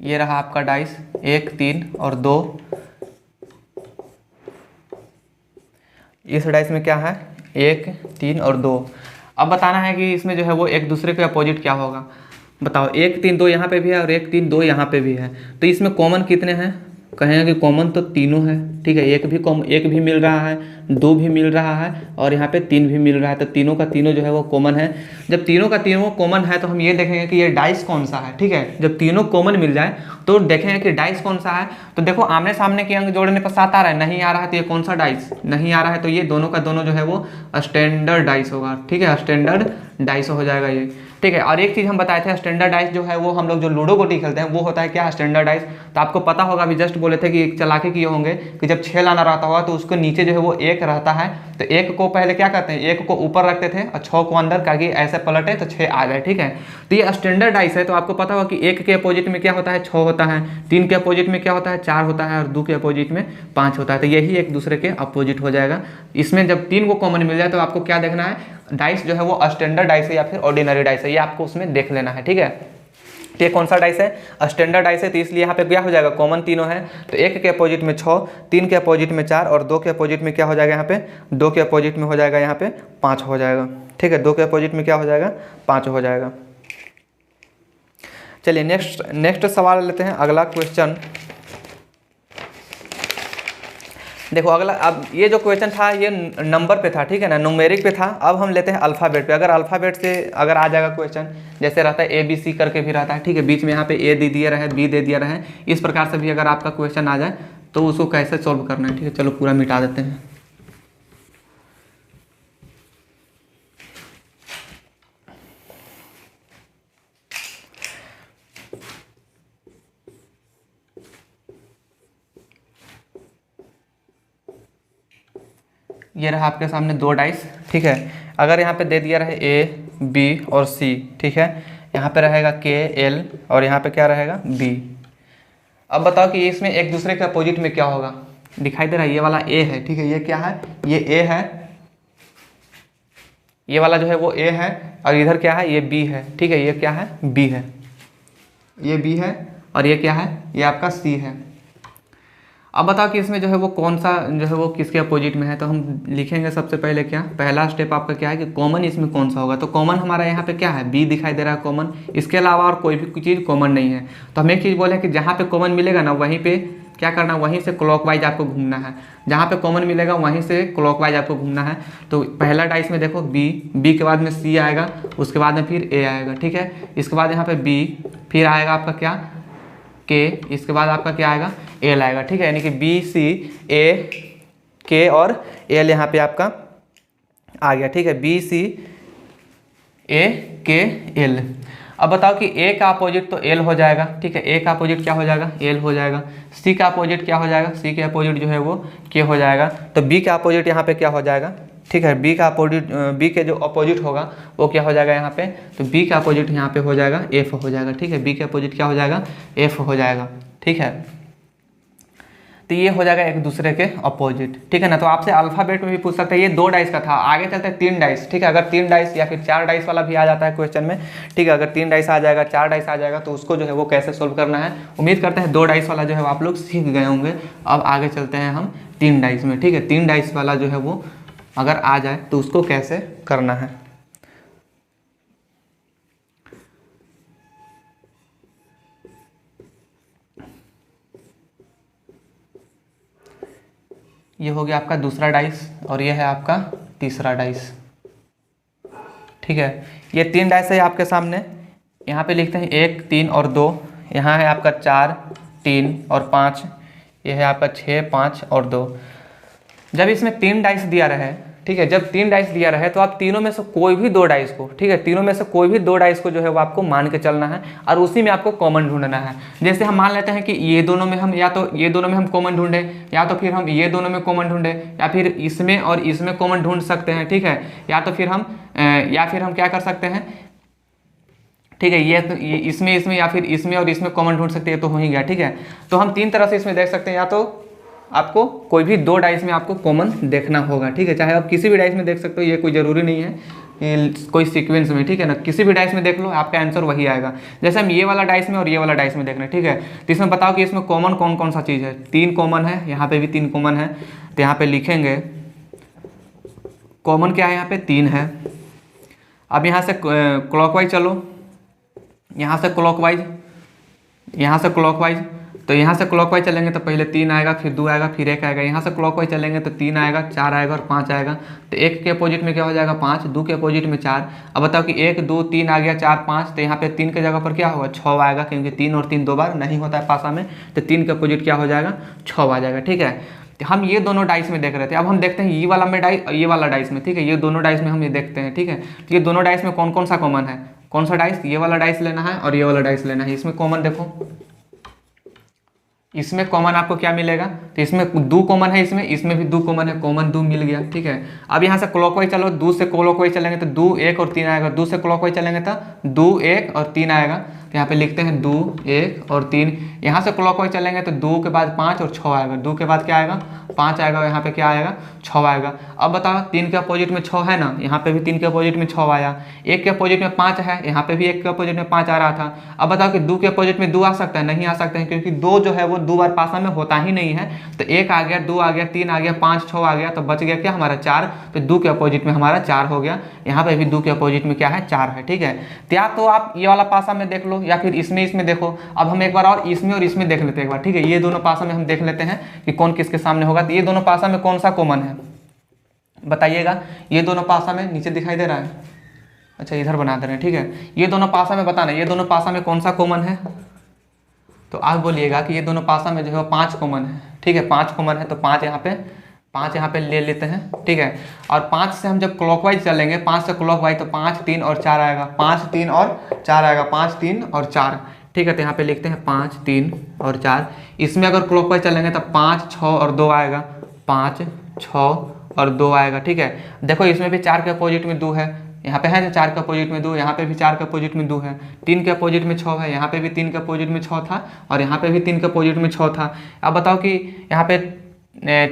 ये रहा आपका डाइस 1, 3 और 2। इस डाइस में क्या है, 1, 3 और 2। अब बताना है कि इसमें जो है वो एक दूसरे के अपोजिट क्या होगा। बताओ 1, 3, 2 यहाँ पे भी है और 1, 3, 2 यहाँ पे भी है, तो इसमें कॉमन कितने हैं। कहेंगे कि कॉमन तो तीनों है, ठीक है। एक भी मिल रहा है, 2 भी मिल रहा है और यहाँ पे 3 भी मिल रहा है, तो तीनों का तीनों जो है वो कॉमन है। जब तीनों का तीनों कॉमन है तो हम ये देखेंगे कि ये डाइस कौन सा है, ठीक है। जब तीनों कॉमन मिल जाए तो देखेंगे कि डाइस कौन सा है। तो देखो आमने सामने के अंक जोड़ने पर 7 आ रहा है, नहीं आ रहा है तो ये कौन सा डाइस नहीं आ रहा है, तो ये दोनों का दोनों जो है वो स्टैंडर्ड डाइस होगा, ठीक है। स्टैंडर्ड डाइस हो जाएगा ये, ठीक है। और एक चीज़ हम बताए थे, स्टैंडर्ड डाइस जो है वो हम लोग जो लूडो गोटी खेलते हैं वो होता है क्या, स्टैंडर्ड डाइस। तो आपको पता होगा, अभी जस्ट बोले थे कि चालाकी किए होंगे कि जब 6 लाना रहता होगा तो उसको नीचे जो है वो 1 रहता है, तो 1 को पहले क्या करते हैं, 1 को ऊपर रखते थे और 6 को अंदर, ताकि ऐसे पलटे तो 6 आ जाए, ठीक है। तो ये स्टैंडर्ड डाइस है। तो आपको पता होगा कि 1 के अपोजिट में क्या होता है, 6 होता है, 3 के अपोजिट में क्या होता है, 4 होता है और 2 के अपोजिट में 5 होता है। तो यही एक दूसरे के अपोजिट हो जाएगा। इसमें जब 3 को कॉमन मिल जाए तो आपको क्या देखना है, डाइस जो है वो स्टैंडर्ड डाइस है या फिर ऑर्डिनरी डाइस है, ये आपको उसमें देख लेना है, ठीक है। तो ये कौन सा डाइस है, स्टैंडर्ड डाइस है, तो इसलिए यहाँ पे क्या हो जाएगा, कॉमन तीनों है। तो 1 के अपोजिट में 6, 3 के अपोजिट में 4 और 2 के अपोजिट में क्या हो जाएगा, यहाँ पे 2 के अपोजिट में हो जाएगा यहाँ पे 5 हो जाएगा, ठीक है। 2 के अपोजिट में क्या हो जाएगा, 5 हो जाएगा। चलिए नेक्स्ट सवाल लेते हैं, अगला क्वेश्चन। देखो अगला, अब ये जो क्वेश्चन था ये नंबर पे था, ठीक है ना, न्यूमेरिक पे था। अब हम लेते हैं अल्फ़ाबेट पे। अगर अल्फ़ाबेट से अगर आ जाएगा क्वेश्चन, जैसे रहता है ABC करके भी रहता है, ठीक है, बीच में यहाँ पे A दे दिया रहे, B दे दिया रहे, इस प्रकार से भी अगर आपका क्वेश्चन आ जाए तो उसको कैसे सॉल्व करना है, ठीक है। चलो पूरा मिटा देते हैं। ये रहा आपके सामने 2 डाइस, ठीक है। अगर यहाँ पे दे दिया रहे A, B और C, ठीक है, यहाँ पे रहेगा K, L और यहाँ पे क्या रहेगा B। अब बताओ कि इसमें एक दूसरे के अपोजिट में क्या होगा। दिखाई दे रहा है, ये वाला A है, ठीक है, ये क्या है, ये A है, ये वाला जो है वो A है और इधर क्या है, ये B है, ठीक है, ये क्या है, B है, ये B है और ये क्या है, ये आपका C है। अब बताओ कि इसमें जो है वो कौन सा जो है वो किसके अपोजिट में है। तो हम लिखेंगे सबसे पहले क्या, पहला स्टेप आपका क्या है कि कॉमन इसमें कौन सा होगा। तो कॉमन हमारा यहाँ पे क्या है, B दिखाई दे रहा है कॉमन, इसके अलावा और कोई भी चीज़ कॉमन नहीं है। तो हम एक चीज़ बोले कि जहाँ पे कॉमन मिलेगा ना वहीं पे क्या करना, वहीं से क्लॉकवाइज आपको घूमना है, जहाँ पे कॉमन मिलेगा वहीं से क्लॉकवाइज आपको घूमना है। तो पहला डाइस में देखो B के बाद में C आएगा, उसके बाद में फिर A आएगा, ठीक है। इसके बाद यहाँ पे B, फिर आएगा आपका क्या K, इसके बाद आपका क्या आएगा L आएगा, ठीक है। यानी कि B, C, A, K और L यहाँ पे आपका आ गया, ठीक है। B, C, A, K, L। अब बताओ कि A का अपोजिट तो L हो जाएगा, ठीक है। A का अपोजिट क्या हो जाएगा, L हो जाएगा। C का अपोजिट क्या हो जाएगा, C के अपोजिट जो है वो K हो जाएगा। तो B का अपोजिट यहाँ पे क्या हो जाएगा, ठीक है। बी का अपोजिट, बी के जो अपोजिट होगा वो क्या हो जाएगा यहाँ पे, तो बी का अपोजिट यहाँ पे हो जाएगा एफ हो जाएगा, ठीक है। बी के अपोजिट क्या हो जाएगा, एफ हो जाएगा, ठीक है। तो ये हो जाएगा एक दूसरे के अपोजिट, ठीक है ना। तो आपसे अल्फाबेट में भी पूछ सकते हैं, ये 2 डाइस का था, आगे चलते हैं 3 डाइस, ठीक है। अगर 3 डाइस या फिर 4 डाइस वाला भी आ जाता है क्वेश्चन में, ठीक है। अगर 3 डाइस आ जाएगा, 4 डाइस आ जाएगा, तो उसको जो है वो कैसे सोल्व करना है, उम्मीद करते हैं 2 डाइस वाला जो है आप लोग सीख गए होंगे। अब आगे चलते हैं हम 3 डाइस में, ठीक है। 3 डाइस वाला जो है वो अगर आ जाए तो उसको कैसे करना है। ये हो गया आपका दूसरा डाइस और ये है आपका तीसरा डाइस, ठीक है। ये 3 डाइस है आपके सामने, यहाँ पे लिखते हैं 1, 3 और 2। यहाँ है आपका 4, 3 और 5। ये है आपका 6, 5 और 2। जब इसमें 3 डाइस दिया रहे, ठीक है, जब 3 डाइस दिया रहे तो आप तीनों में से कोई भी 2 डाइस को, ठीक है, तीनों में से कोई भी 2 डाइस को जो है वो आपको मान के चलना है और उसी में आपको कॉमन ढूंढना है। जैसे हम मान लेते हैं कि ये दोनों में हम, या तो ये दोनों में हम कॉमन ढूंढे, या तो फिर हम ये दोनों में कॉमन ढूंढे, या फिर इसमें और इसमें कॉमन ढूंढ सकते हैं, ठीक है। या फिर हम क्या कर सकते हैं, ठीक है, ये इसमें या फिर इसमें और इसमें कॉमन ढूंढ सकते हैं, तो हो ही गया, ठीक है। तो हम 3 तरह से इसमें देख सकते हैं, या तो आपको कोई भी 2 डाइस में आपको कॉमन देखना होगा, ठीक है। चाहे आप किसी भी डाइस में देख सकते हो, ये कोई ज़रूरी नहीं है कोई सीक्वेंस में, ठीक है ना। किसी भी डाइस में देख लो, आपका आंसर वही आएगा। जैसे हम ये वाला डाइस में और ये वाला डाइस में देख रहे हैं, ठीक है। तो इसमें बताओ कि इसमें कॉमन कौन कौन सा चीज़ है। 3 कॉमन है, यहाँ पे भी 3 कॉमन है, तो यहाँ पे लिखेंगे कॉमन क्या है, यहाँ पे 3 है। अब यहाँ से क्लॉकवाइज चलो, यहाँ से क्लॉकवाइज, यहाँ से क्लॉकवाइज, तो यहाँ से क्लॉकवाइज चलेंगे तो पहले 3 आएगा, फिर 2 आएगा, फिर 1 आएगा। यहाँ से क्लॉकवाइज चलेंगे तो 3 आएगा, 4 आएगा और 5 आएगा। तो 1 के अपोजिट में क्या हो जाएगा, 5, 2 के अपोजिट में 4। अब बताओ कि 1, 2, 3 आ गया, 4, 5, तो यहाँ पे 3 के जगह पर क्या होगा, 6 आएगा, क्योंकि 3 और 3 2 बार नहीं होता है पासा में। तो 3 के अपोजिट क्या हो जाएगा, 6 आ जाएगा, ठीक है। हम ये दोनों डाइस में देख रहे थे, अब हम देखते हैं ये वाला में डाइस, ये वाला डाइस में, ठीक है। ये दोनों डाइस में हम ये देखते हैं, ठीक है। तो ये दोनों डाइस में कौन कौन सा कॉमन है, कौन सा डाइस, ये वाला डाइस लेना है और ये वाला डाइस लेना है। इसमें कॉमन देखो, इसमें कॉमन आपको क्या मिलेगा, तो इसमें 2 कॉमन है, इसमें भी 2 कॉमन है, कॉमन 2 मिल गया, ठीक है। अब यहाँ से क्लॉकवाइज चलो, 2 से क्लॉकवाइज चलेंगे तो 2, 1 और 3 आएगा। 2 से क्लॉकवाइज चलेंगे तो 2, 1 और 3 आएगा। तो यहाँ पे लिखते हैं 2, 1 और 3। यहाँ से क्लॉकवाइज चलेंगे तो 2 के बाद 5 और 6 आएगा। 2 के बाद क्या आएगा, 5 आएगा, और यहाँ पे क्या आएगा, 6 आएगा। अब बताओ 3 के अपोजिट में 6 है ना, यहाँ पे भी 3 के अपोजिट में 6 आया। 1 के अपोजिट में 5 है, यहाँ पे भी 1 के अपोजिट में 5 आ रहा था। अब बताओ कि 2 के अपोजिट में 2 आ सकता है, नहीं आ सकता है, क्योंकि 2 जो है वो 2 बार पासा में होता ही नहीं है। तो 1 आ गया, 2 आ गया, 3 आ गया, 5, 6 आ गया, तो बच गया क्या हमारा 4। तो 2 के अपोजिट में हमारा 4 हो गया। यहाँ पे भी 2 के अपोजिट में क्या है, 4 है, ठीक है। या तो आप ये वाला पासा में देख लो, या फिर इसमें देखो। अब हम एक बार और इसमें देख लेते हैं एक बार, ठीक है। ये दोनों पासा में हम देख लेते हैं कि कौन किसके सामने होगा। तो ये दोनों पासा में कौन सा कॉमन है बताइएगा। ये दोनों पासा में नीचे दिखाई दे रहा है, अच्छा इधर बना दे रहे हैं, ठीक है। ये दोनों पासा में बताना, ये दोनों पासा में कौन सा कॉमन है। तो आप बोलिएगा कि ये दोनों पासा में जो है 5 कॉमन है, ठीक है। 5 कॉमन है, तो 5 यहाँ पे ले लेते हैं, ठीक है। और 5 से हम जब क्लॉकवाइज चलेंगे, 5 से क्लॉकवाइज, तो 5, 3 और 4 आएगा। 5, 3 और 4 आएगा, 5, 3 और 4, ठीक है। तो यहाँ पे लिखते हैं 5, 3 और 4। इसमें अगर क्लॉकवाइज चलेंगे तो 5, 6 और 2 आएगा। 5, 6 और 2 आएगा, ठीक है। देखो इसमें भी 4 के अपोजिट में 2 है, यहाँ पे है 4 के अपोजिट में 2, यहाँ पे भी 4 के अपोजिट में 2 है। 3 के अपोजिट में 6 है, यहाँ पे भी 3 के अपोजिट में 6 था, और यहाँ पे भी 3 के अपोजिट में 6 था। अब बताओ कि यहाँ पे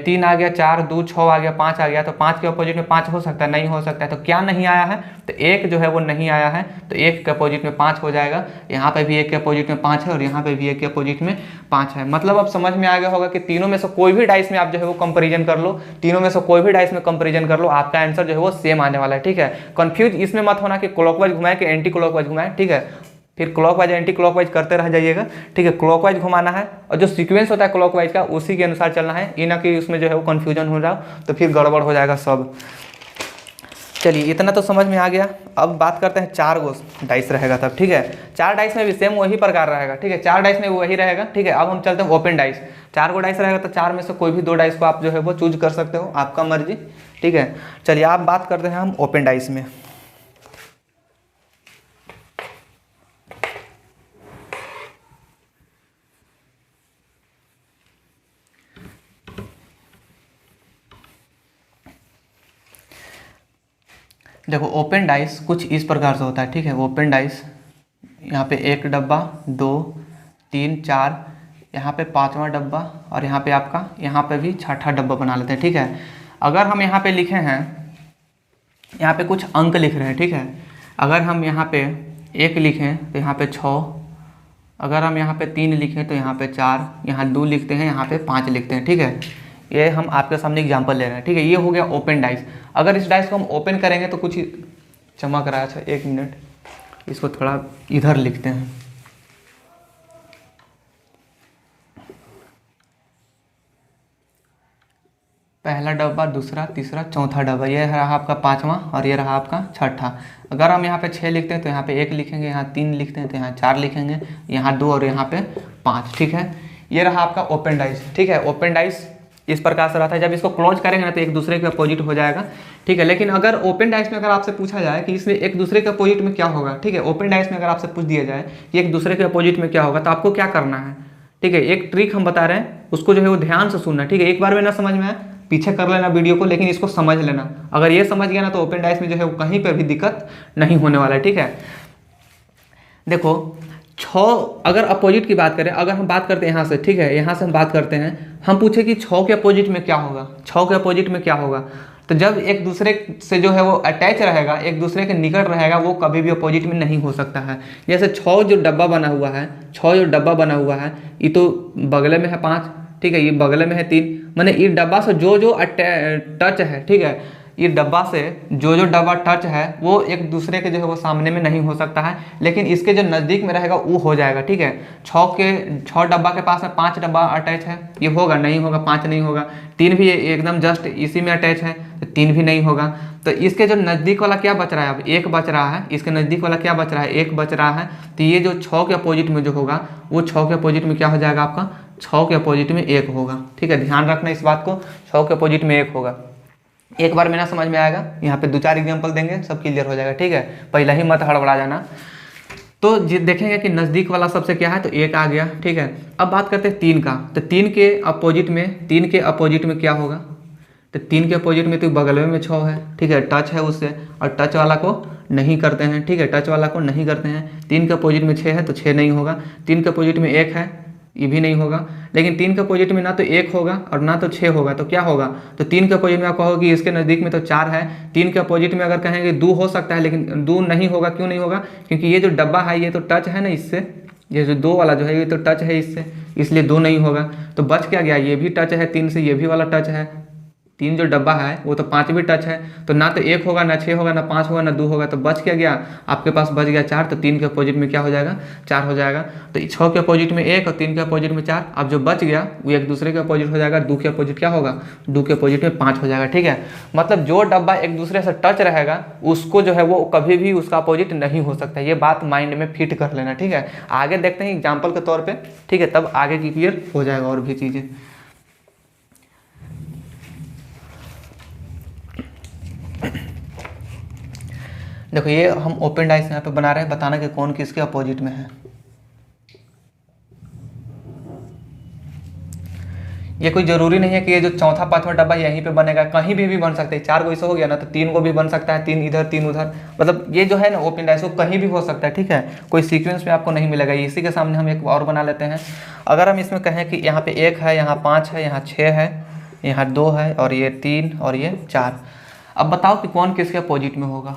3 आ गया, 4, 2, 6 आ गया, 5 आ गया, तो 5 के अपोजिट में 5 हो सकता है, नहीं हो सकता है। तो क्या नहीं आया है, तो 1 जो है वो नहीं आया है, तो 1 के अपोजिट में 5 हो जाएगा। यहाँ पे भी 1 के अपोजिट में 5 है, और यहाँ पे भी 1 के अपोजिट में 5 है। मतलब अब समझ में आ गया होगा कि तीनों में से कोई भी डाइस में आप जो है वो कंपेरिजन कर लो, तीनों में से कोई भी डाइस में कंपेरिजन कर लो, आपका आंसर जो है वो सेम आने वाला है, ठीक है। कंफ्यूज इसमें मत होना कि क्लॉकवाइज घुमाए कि एंटी क्लॉकवाइज घुमाए, ठीक है। फिर क्लॉकवाइज एंटी क्लॉकवाइज करते रह जाइएगा, ठीक है। क्लॉकवाइज घुमाना है, और जो सीक्वेंस होता है क्लॉकवाइज का उसी के अनुसार चलना है, ये ना कि उसमें जो है वो कन्फ्यूजन हो जाओ, तो फिर गड़बड़ हो जाएगा सब। चलिए इतना तो समझ में आ गया। अब बात करते हैं 4 गो डाइस रहेगा तब, ठीक है। 4 डाइस में भी सेम वही प्रकार रहेगा, ठीक है। 4 डाइस में वही रहेगा, ठीक है। अब हम चलते हैं ओपन डाइस। 4 गो डाइस रहेगा, तो 4 में से कोई भी 2 डाइस को आप जो है वो चूज कर सकते हो, आपका मर्जी, ठीक है। चलिए आप बात करते हैं हम ओपन डाइस में। देखो ओपन डाइस कुछ इस प्रकार से होता है, ठीक है। ओपन डाइस यहाँ पे एक डब्बा, 2, 3, 4, यहाँ पे 5वां डब्बा, और यहाँ पे आपका यहाँ पे भी 6ठा डब्बा बना लेते हैं, ठीक है। अगर हम यहाँ पे लिखे हैं, यहाँ पे कुछ अंक लिख रहे हैं, ठीक है। अगर हम यहाँ पे 1 लिखें तो यहाँ पे 6, अगर हम यहाँ पे 3 लिखें तो यहाँ पे 4, यहाँ 2 लिखते हैं, यहाँ पे 5 लिखते हैं, ठीक है। ये हम आपके सामने एग्जांपल ले रहे हैं, ठीक है। ये हो गया ओपन डाइस। अगर इस डाइस को हम ओपन करेंगे तो कुछ चमक रहा है। अच्छा 1 मिनट, इसको थोड़ा इधर लिखते हैं। पहला डब्बा, दूसरा, तीसरा, चौथा डब्बा, ये रहा आपका 5वां और ये रहा आपका 6ठा। अगर हम यहाँ पे 6 लिखते हैं तो यहाँ पे 1 लिखेंगे, यहाँ 3 लिखते हैं तो यहाँ 4 लिखेंगे, यहाँ 2 और यहाँ पे 5, ठीक है। ये रहा आपका ओपन डाइस, ठीक है। ओपन डाइस इस प्रकार से रहता है। जब इसको क्लोज करेंगे ना तो एक दूसरे के अपोजिट हो जाएगा, ठीक है। लेकिन अगर ओपन डाइस में अगर आपसे पूछा जाए कि इसमें एक दूसरे के अपोजिट में क्या होगा, ठीक है। ओपन डाइस में अगर आपसे पूछ दिया जाए कि एक दूसरे के अपोजिट में क्या होगा, तो आपको क्या करना है, ठीक है। एक ट्रिक हम बता रहे हैं, उसको जो है वो ध्यान से सुनना, ठीक है। एक बार में ना समझ में आए पीछे कर लेना वीडियो को, लेकिन इसको समझ लेना। अगर ये समझ गया ना तो ओपन डाइस में जो है वो कहीं पर भी दिक्कत नहीं होने वाला है, ठीक है। देखो 6 अगर अपोजिट की बात करें, अगर हम बात करते हैं यहाँ से, ठीक है, यहाँ से हम बात करते हैं, हम पूछे कि 6 के अपोजिट में क्या होगा, 6 के अपोजिट में क्या होगा, तो जब एक दूसरे से जो है वो अटैच रहेगा, एक दूसरे के निकट रहेगा, वो कभी भी अपोजिट में नहीं हो सकता है। जैसे 6 जो डब्बा बना हुआ है, 6 जो डब्बा बना हुआ है, ये तो बगले में है 5, ठीक है, ये बगले में है 3, मैंने ये डब्बा से जो जो टच है, ठीक है, ये डब्बा से जो जो डब्बा टच है वो एक दूसरे के जो है वो सामने में नहीं हो सकता है, लेकिन इसके जो नज़दीक में रहेगा वो हो जाएगा, ठीक है। 6 डब्बा के पास में 5 डब्बा अटैच है, ये होगा नहीं होगा, 5 नहीं होगा। 3 भी एकदम जस्ट इसी में अटैच है तो 3 भी नहीं होगा। तो इसके जो नज़दीक वाला क्या बच रहा है, अब 1 बच रहा है, इसके नज़दीक वाला क्या बच रहा है, 1 बच रहा है। तो ये जो 6 के अपोजिट में जो होगा वो 6 के अपोजिट में क्या हो जाएगा आपका, 6 के अपोजिट में 1 होगा, ठीक है। ध्यान रखना इस बात को, 6 के अपोजिट में 1 होगा। एक बार में ना समझ में आएगा, यहाँ पे 2-4 एग्जांपल देंगे, सब क्लियर हो जाएगा, ठीक है। पहला ही मत हड़बड़ा जाना। तो देखेंगे कि नज़दीक वाला सबसे क्या है, तो 1 आ गया, ठीक है। अब बात करते हैं 3 का, तो 3 के अपोजिट में क्या होगा, तो 3 के अपोजिट में तो बगल में 6 है, ठीक है, टच है उससे, और टच वाला को नहीं करते हैं, ठीक है, टच वाला को नहीं करते हैं। 3 के अपोजिट में 6 है तो 6 नहीं होगा। 3 के अपोजिट में 1 है, ये भी नहीं होगा। लेकिन 3 के अपोजिट में ना तो 1 होगा और ना तो 6 होगा, तो क्या होगा, तो 3 के अपोजिट में आप कहोगे इसके नज़दीक में तो 4 है। 3 के अपोजिट में अगर कहेंगे 2 हो सकता है, लेकिन 2 नहीं होगा। क्यों नहीं होगा, क्योंकि ये जो डब्बा है ये तो टच है ना इससे, ये जो 2 वाला जो है ये तो टच है इससे, इसलिए 2 नहीं होगा। तो बच क्या गया, ये भी टच है 3 से, ये भी वाला टच है। 3 जो डब्बा है वो तो 5 भी टच है, तो ना तो 1 होगा, ना 6 होगा, ना 5 होगा, ना 2 होगा। तो बच क्या गया आपके पास, बच गया 4। तो 3 के अपोजिट में क्या हो जाएगा, 4 हो जाएगा। तो 6 के अपोजिट में 1 और 3 के अपोजिट में 4। अब जो बच गया वो एक दूसरे के अपोजिट हो जाएगा। 2 के अपोजिट क्या होगा, 2 के अपोजिट में 5 हो जाएगा, ठीक है। मतलब जो डब्बा एक दूसरे से टच रहेगा उसको जो है वो कभी भी उसका अपोजिट नहीं हो सकता। ये बात माइंड में फिट कर लेना, ठीक है। आगे देखते हैं एग्जाम्पल के तौर पर, ठीक है, तब आगे की क्लियर हो जाएगा और भी चीज़ें। देखो ये हम ओपन डाइस यहाँ पे बना रहे हैं, बताना कि कौन किसके अपोजिट में है। ये कोई ज़रूरी नहीं है कि ये जो चौथा 5वां डब्बा यहीं पे बनेगा, कहीं भी बन सकता है। 4 को ऐसा हो गया ना तो 3 को भी बन सकता है, 3 इधर 3 उधर, मतलब ये जो है ना ओपन डाइस वो कहीं भी हो सकता है, ठीक है। कोई सीक्वेंस में आपको नहीं मिलेगा। इसी के सामने हम एक और बना लेते हैं। अगर हम इसमें कहें कि यहाँ पे 1 है, यहाँ 5 है, यहाँ 6 है, यहाँ 2 है, और ये 3 और ये 4। अब बताओ कि कौन किसके अपोजिट में होगा,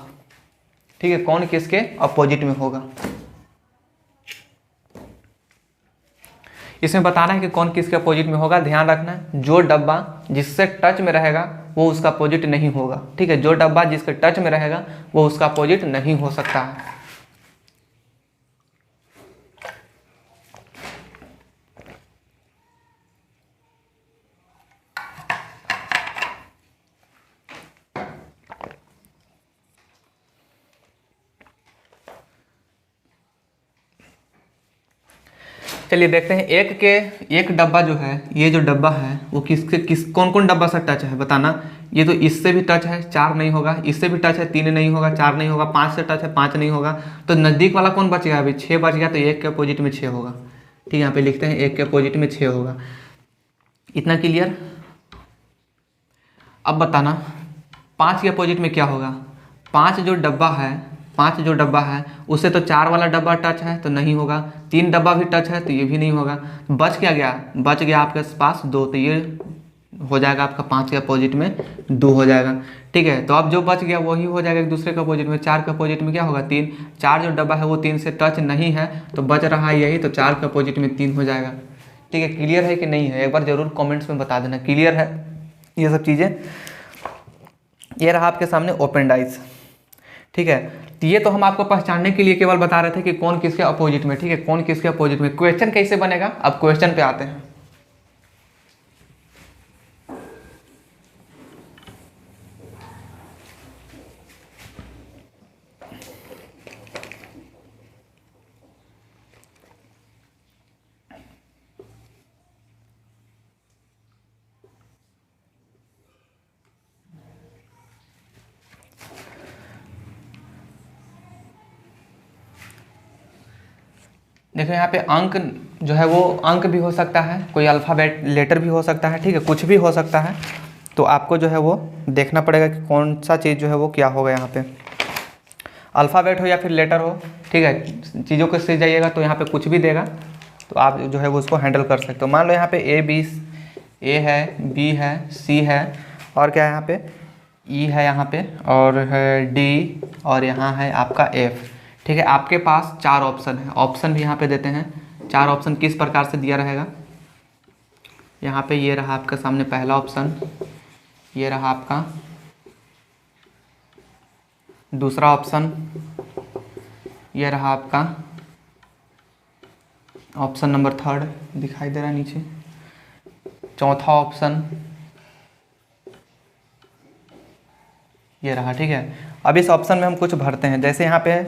ठीक है, कौन किसके अपोजिट में होगा। इसमें बताना है कि कौन किसके अपोजिट में होगा। ध्यान रखना, जो डब्बा जिससे टच में रहेगा वो उसका अपोजिट नहीं होगा, ठीक है। जो डब्बा जिसके टच में रहेगा वो उसका अपोजिट नहीं हो सकता है। चलिए देखते हैं एक डब्बा जो है, ये जो डब्बा है वो कौन कौन डब्बा से टच है बताना। ये तो इससे भी टच है, 4 नहीं होगा, इससे भी टच है, 3 नहीं होगा, 4 नहीं होगा, 5 से टच है, 5 नहीं होगा। तो नज़दीक वाला कौन बचेगा, अभी 6 बच गया, तो 1 के अपोजिट में 6 होगा, ठीक है। यहाँ पे लिखते हैं 1 के अपोजिट में 6 होगा। इतना क्लियर। अब बताना 5 के अपोजिट में क्या होगा। पाँच जो डब्बा है उससे तो 4 वाला डब्बा टच है तो नहीं होगा, 3 डब्बा भी टच है तो ये भी नहीं होगा। बच क्या गया, बच गया आपके पास 2, तो ये हो जाएगा आपका 5 के अपोजिट में 2 हो जाएगा। ठीक है, तो अब जो बच गया वही हो जाएगा एक दूसरे के अपोजिट में। 4 के अपोजिट में क्या होगा 3, 4 जो डब्बा है वो 3 से टच नहीं है तो बच रहा है यही, तो 4 के अपोजिट में 3 हो जाएगा। ठीक है, क्लियर है कि नहीं है, एक बार जरूर कमेंट्स में बता देना क्लियर है ये सब चीज़ें। ये रहा आपके सामने ओपन डाइस। ठीक है, तो ये तो हम आपको पहचानने के लिए केवल बता रहे थे कि कौन किसके अपोजिट में। ठीक है, कौन किसके अपोजिट में। क्वेश्चन कैसे बनेगा, अब क्वेश्चन पे आते हैं। देखो यहाँ पे अंक जो है वो अंक भी हो सकता है, कोई अल्फ़ाबेट लेटर भी हो सकता है। ठीक है, कुछ भी हो सकता है, तो आपको जो है वो देखना पड़ेगा कि कौन सा चीज़ जो है वो क्या होगा यहाँ पे, अल्फ़ाबेट हो या फिर लेटर हो। ठीक है, चीज़ों को सीख जाइएगा तो यहाँ पे कुछ भी देगा तो आप जो है वो उसको हैंडल कर सकते हो। मान लो यहाँ पे ए है, बी है, सी है, और क्या है यहाँ पे ई है यहाँ पे, और है डी, और यहाँ है आपका एफ। ठीक है, आपके पास 4 ऑप्शन है, ऑप्शन भी यहाँ पे देते हैं। 4 ऑप्शन किस प्रकार से दिया रहेगा, यहाँ पे ये रहा आपके सामने पहला ऑप्शन, ये रहा आपका दूसरा ऑप्शन, ये रहा आपका ऑप्शन नंबर 3 दिखाई दे रहा है नीचे, चौथा ऑप्शन ये रहा। ठीक है, अब इस ऑप्शन में हम कुछ भरते हैं, जैसे यहाँ पे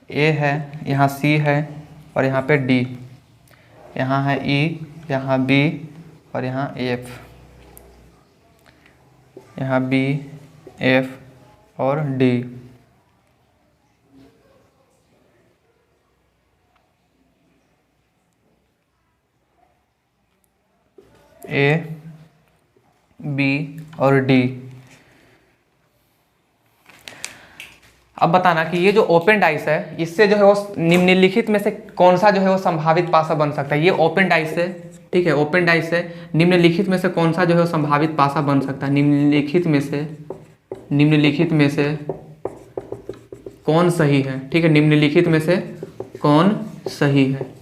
ए है, यहाँ सी है, और यहाँ पे डी, यहाँ है ई, यहाँ बी, और यहाँ एफ, यहाँ बी, एफ और डी। ए, बी और डी। अब बताना कि ये जो ओपन डाइस है इससे जो है वो निम्नलिखित में से कौन सा जो है वो संभावित पासा बन सकता है। ये ओपन डाइस है, ठीक है, ओपन डाइस से निम्नलिखित में से कौन सा जो है वो संभावित पासा बन सकता है। निम्नलिखित में से कौन सही है। ठीक है, निम्नलिखित में से कौन सही है,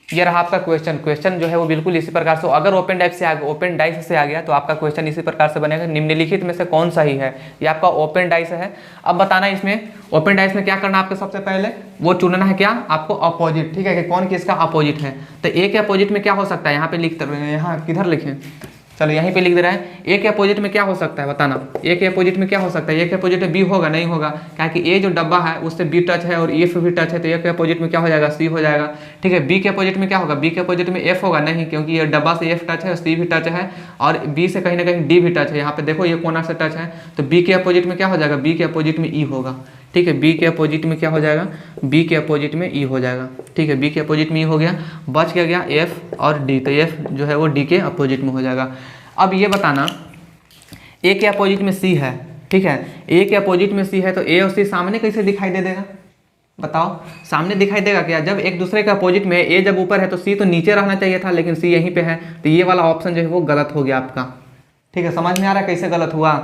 ये रहा आपका क्वेश्चन जो है वो बिल्कुल इसी प्रकार से, अगर ओपन डाइस से आ गया तो आपका क्वेश्चन इसी प्रकार से बनेगा, निम्नलिखित में से कौन सही है। ये आपका ओपन डाइस है। अब बताना इसमें ओपन डाइस में क्या करना है आपको, सबसे पहले वो चुनना है क्या आपको अपोजिट। ठीक है, कि कौन किसका अपोजिट है। तो ए के अपोजिट में क्या हो सकता है, यहाँ पे लिखते रहे, यहाँ किधर लिखें, चलो यहीं पे लिख दे रहा है। ए के अपोजिट में क्या हो सकता है बताना, ए के अपोजिट में क्या हो सकता है। ए के अपोजिट में बी होगा, नहीं होगा, क्या कि ए जो डब्बा है उससे बी टच है और एफ भी टच है, तो ए के अपोजिट में क्या हो जाएगा, सी हो जाएगा। ठीक है, बी के अपोजिट में क्या होगा, बी के अपोजिट में एफ होगा, नहीं, क्योंकि ये डब्बा से एफ टच है, सी भी टच है, और बी से कहीं ना कहीं डी भी टच है। यहाँ पे देखो ये कोना से टच है, तो बी के अपोजिट में क्या हो जाएगा, बी के अपोजिट में ई होगा। ठीक है, बी के अपोजिट में क्या हो जाएगा, बी के अपोजिट में ई हो जाएगा। ठीक है, बी के अपोजिट में ई हो गया, बच क्या गया एफ और डी, तो एफ जो है वो डी के अपोजिट में हो जाएगा। अब ये बताना ए के अपोजिट में सी है। ठीक है, ए के अपोजिट में सी है, तो ए और सी सामने कैसे दिखाई दे देगा बताओ, सामने दिखाई देगा क्या, जब एक दूसरे के अपोजिट में ए जब ऊपर है तो सी तो नीचे रहना चाहिए था, लेकिन सी यहीं पे है, तो ये वाला ऑप्शन जो है वो गलत हो गया आपका। ठीक है, समझ में आ रहा है कैसे गलत हुआ।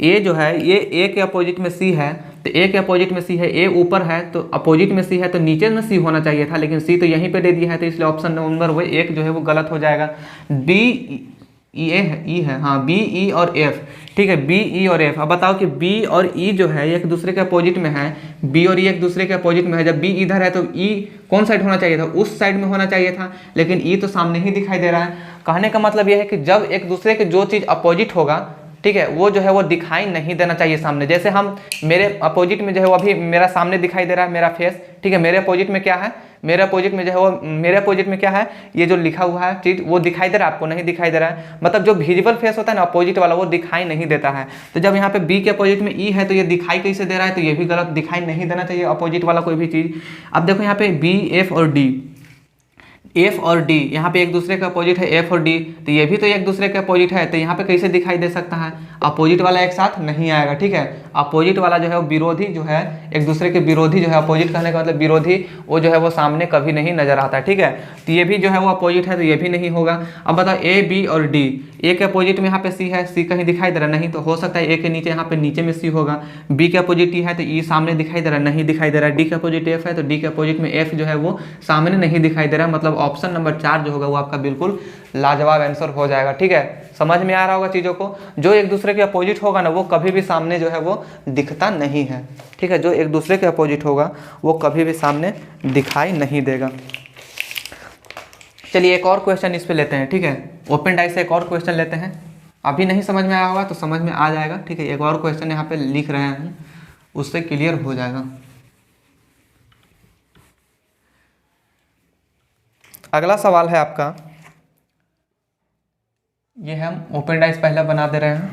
ए जो है ये ए के अपोजिट में सी है, तो ए के अपोजिट में सी है, ए ऊपर है तो अपोजिट में सी है, तो नीचे में सी होना चाहिए था, लेकिन सी तो यहीं पे दे दिया है, तो इसलिए ऑप्शन नंबर वो 1 जो है वो गलत हो जाएगा। बी ई है, हाँ, बी ई और एफ। ठीक है, बी ई और एफ। अब बताओ कि बी और ई जो है एक दूसरे के अपोजिट में है, बी और ई एक दूसरे के अपोजिट में है, जब बी इधर है तो ई कौन साइड होना चाहिए था, उस साइड में होना चाहिए था, लेकिन ई तो सामने ही दिखाई दे रहा है। कहने का मतलब यह है कि जब एक दूसरे के जो चीज़ अपोजिट होगा, ठीक है, वो जो है वो दिखाई नहीं देना चाहिए सामने। जैसे हम मेरे अपोजिट में जो है वो अभी मेरा सामने दिखाई दे रहा है मेरा फेस, ठीक है, मेरे अपोजिट में क्या है, मेरे अपोजिट में जो है वो मेरे अपोजिट में क्या है, ये जो लिखा हुआ है चीज़ वो दिखाई दे रहा है, आपको नहीं दिखाई दे रहा है। मतलब जो विजिबल फेस होता है ना अपोजिट वाला, वो दिखाई नहीं देता है। तो जब यहाँ पे बी के अपोजिट में ई है तो ये दिखाई कैसे दे रहा है, तो ये भी गलत, दिखाई नहीं देना चाहिए अपोजिट वाला कोई भी चीज़। अब देखो यहाँ पे बी एफ और डी, एफ और डी यहाँ पे एक दूसरे का अपोजिट है, एफ और डी, तो ये भी तो एक दूसरे का अपोजिट है, तो यहाँ पे कैसे दिखाई दे सकता है, अपोजिट वाला एक साथ नहीं आएगा, ठीक है। अपोजिट वाला जो है वो विरोधी जो है, एक दूसरे के विरोधी जो है, अपोजिट कहने का मतलब विरोधी, वो जो है वो सामने कभी नहीं नजर आता है, ठीक है। तो ये भी जो है वो अपोजिट है, तो ये भी नहीं होगा। अब बताओ ए बी और डी, ए के अपोजिट में यहाँ पे सी है, सी कहीं दिखाई दे रहा नहीं, तो हो सकता है ए के नीचे यहाँ पे नीचे में सी होगा। बी के अपोजिट ई है तो ई सामने दिखाई दे रहा नहीं दिखाई दे रहा है। डी के अपोजिट एफ है तो डी के अपोजिट में एफ जो है वो सामने नहीं दिखाई दे रहा है। मतलब ऑप्शन नंबर 4 जो होगा वो आपका बिल्कुल लाजवाब आंसर हो जाएगा, ठीक है। समझ में आ रहा होगा चीज़ों को, जो एक दूसरे के अपोजिट होगा ना वो कभी भी सामने जो है वो दिखता नहीं है, ठीक है। जो एक दूसरे के अपोजिट होगा वो कभी भी सामने दिखाई नहीं देगा। चलिए एक और क्वेश्चन इस पे लेते हैं, ठीक है। ओपन डाइस से एक और क्वेश्चन लेते हैं। अभी नहीं समझ में आया होगा तो समझ में आ जाएगा, ठीक है। एक और क्वेश्चन यहाँ पे लिख रहे हैं, उससे क्लियर हो जाएगा। अगला सवाल है आपका, ये हम ओपन डाइस पहला बना दे रहे हैं,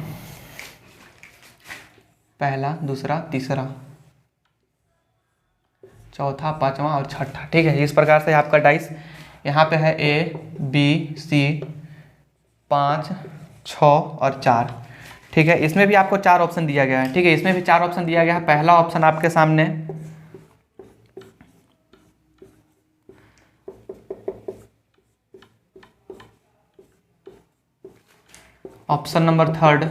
पहला, दूसरा, तीसरा, चौथा, पांचवा और छठा, ठीक है। इस प्रकार से आपका डाइस यहाँ पे है ए बी सी 5 6 और 4, ठीक है। इसमें भी आपको 4 ऑप्शन दिया गया है, ठीक है। इसमें भी 4 ऑप्शन दिया गया है। पहला ऑप्शन आपके सामने ऑप्शन नंबर 3,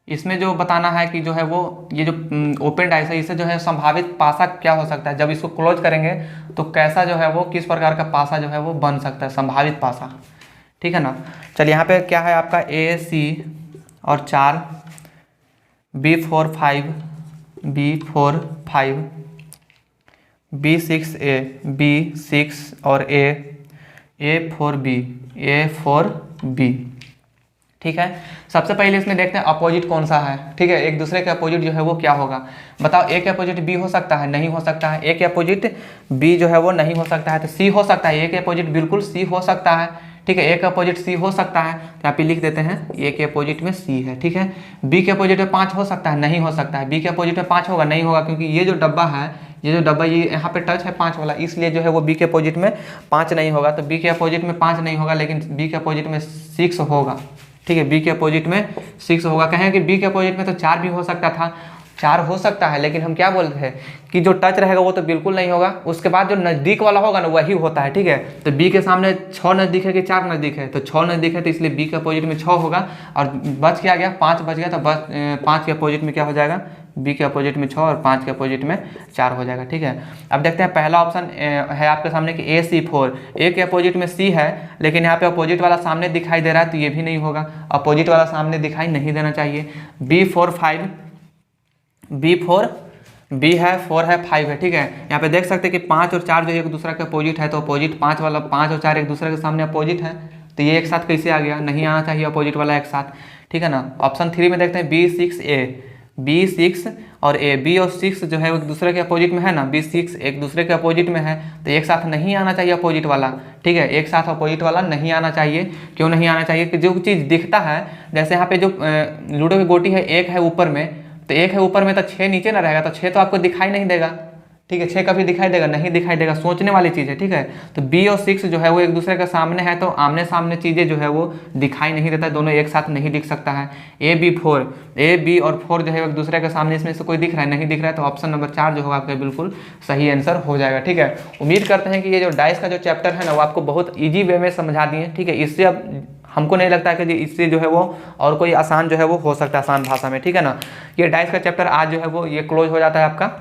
इसमें जो बताना है कि जो है वो ये जो ओपन डाइस है, इससे जो है संभावित पासा क्या हो सकता है, जब इसको क्लोज करेंगे तो कैसा जो है वो किस प्रकार का पासा जो है वो बन सकता है, संभावित पासा, ठीक है ना। चलिए यहाँ पे क्या है आपका ए सी और 4, B4 5, B4 5, B6 A, B6 और A4 B, A4 B, ठीक है। सबसे पहले इसमें देखते हैं अपोजिट कौन सा है, ठीक है। एक दूसरे के अपोजिट जो है वो क्या होगा, बताओ। ए के अपोजिट बी हो सकता है, नहीं हो सकता है। ए के अपोजिट बी जो है वो नहीं हो सकता है, तो सी हो सकता है। ए के अपोजिट बिल्कुल सी हो सकता है, ठीक है। ए के अपोजिट सी हो सकता है, तो यहाँ पे लिख देते हैं ए के अपोजिट में सी है, ठीक है। बी के अपोजिट में 5 हो सकता है, नहीं हो सकता है। बी के अपोजिट में 5 होगा, नहीं होगा, क्योंकि ये जो डब्बा है, ये जो डब्बा ये यहाँ पे टच है 5 वाला, इसलिए जो है वो बी के अपोजिट में 5 नहीं होगा। तो बी के अपोजिट में 5 नहीं होगा, लेकिन बी के अपोजिट में 6 होगा, ठीक है। बी के अपोजिट में 6 होगा। कहें कि बी के अपोजिट में तो 4 भी हो सकता था, 4 हो सकता है, लेकिन हम क्या बोल रहे हैं कि जो टच रहेगा वो तो बिल्कुल नहीं होगा। उसके बाद जो नज़दीक वाला होगा ना वही होता है, ठीक है। तो बी के सामने 6 नज़दीक है कि 4 नज़दीक है, तो 6 नज़दीक है, तो इसलिए बी के अपोजिट में 6 होगा। और बच क्या गया, 5 बच गया, तो बस 5 के अपोजिट में क्या हो जाएगा, बी के अपोजिट में 6 और 5 के अपोजिट में 4 हो जाएगा, ठीक है। अब देखते हैं पहला ऑप्शन है आपके सामने कि AC4, ए के अपोजिट में सी है, लेकिन यहाँ पे अपोजिट वाला सामने दिखाई दे रहा है, तो ये भी नहीं होगा। अपोजिट वाला सामने दिखाई नहीं देना चाहिए। B4 5, B4 B है, 4 है, 5 है, ठीक है। यहाँ पे देख सकते हैं कि 5 और 4 जो एक दूसरे के अपोजिट है, तो अपोजिट 5 वाला, 5 और 4 एक दूसरे के सामने अपोजिट है, तो ये एक साथ कैसे आ गया, नहीं आना चाहिए अपोजिट वाला एक साथ, ठीक है ना। ऑप्शन 3 में देखते हैं B6A, B6 और A, B और 6 जो है एक दूसरे के अपोजिट में है ना, B6 एक दूसरे के अपोजिट में है, तो एक साथ नहीं आना चाहिए अपोजिट वाला, ठीक है। एक साथ अपोजिट वाला नहीं आना चाहिए। क्यों नहीं आना चाहिए, कि जो चीज़ दिखता है, जैसे यहाँ पे जो लूडो की गोटी है, एक है ऊपर में, तो एक है ऊपर में, तो 6 नीचे ना रहेगा, तो 6 तो आपको दिखाई नहीं देगा, ठीक है। 6 कभी दिखाई देगा, नहीं दिखाई देगा, सोचने वाली चीज़ है, ठीक है। तो B और 6 जो है वो एक दूसरे के सामने है, तो आमने सामने चीज़ें जो है वो दिखाई नहीं देता, दोनों एक साथ नहीं दिख सकता है। AB4, A B और 4 जो है एक दूसरे के सामने, इसमें से कोई दिख रहा है, नहीं दिख रहा है, तो ऑप्शन नंबर 4 जो होगा आपका बिल्कुल सही आंसर हो जाएगा, ठीक है। उम्मीद करते हैं कि ये जो डाइस का जो चैप्टर है ना वो आपको बहुत ईजी वे में समझा दिए, ठीक है। इससे अब हमको नहीं लगता है कि इससे जो है वो और कोई आसान जो है वो हो सकता है आसान भाषा में, ठीक है ना। ये डाइस का चैप्टर आज जो है वो ये क्लोज हो जाता है आपका,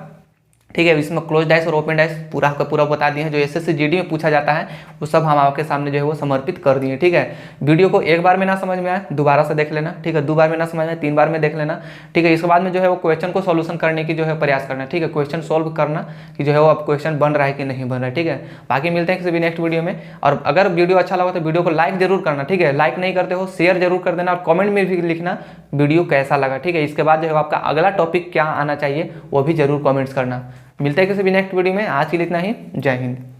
ठीक है। इसमें क्लोज डाइस और ओपन डाइस पूरा का पूरा बता दिए हैं। जो SSC GD में पूछा जाता है वो सब हम आपके सामने जो है वो समर्पित कर दिए, ठीक है। वीडियो को एक बार में ना समझ में आए दोबारा से देख लेना, ठीक है। 2 बार में ना समझ में आए 3 बार में देख लेना, ठीक है। इसके बाद में जो है वो क्वेश्चन को सॉल्यूशन करने की जो है प्रयास करना, ठीक है। क्वेश्चन सॉल्व करना कि जो है वो अब क्वेश्चन बन रहा है कि नहीं बन रहा है, ठीक है। बाकी मिलते हैं किसी भी नेक्स्ट वीडियो में। और अगर वीडियो अच्छा लगा तो वीडियो को लाइक जरूर करना, ठीक है। लाइक नहीं करते हो शेयर जरूर कर देना, और कमेंट में भी लिखना वीडियो कैसा लगा, ठीक है। इसके बाद जो है आपका अगला टॉपिक क्या आना चाहिए वो भी जरूर कमेंट्स करना। मिलते हैं किसी भी नेक्स्ट वीडियो में। आज के लिए इतना ही। जय हिंद।